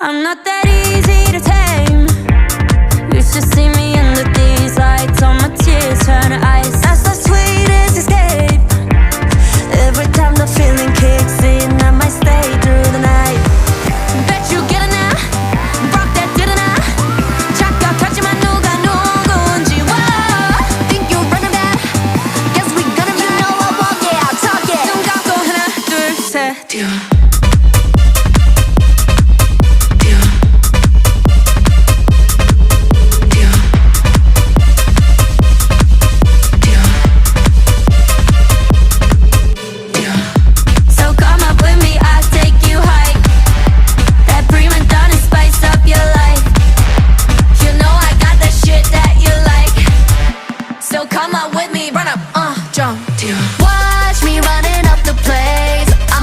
I'm not that easy to tame. You should see me under these lights. All my tears turn to ice. That's the sweetest escape. Every time the feeling kicks in, I might stay through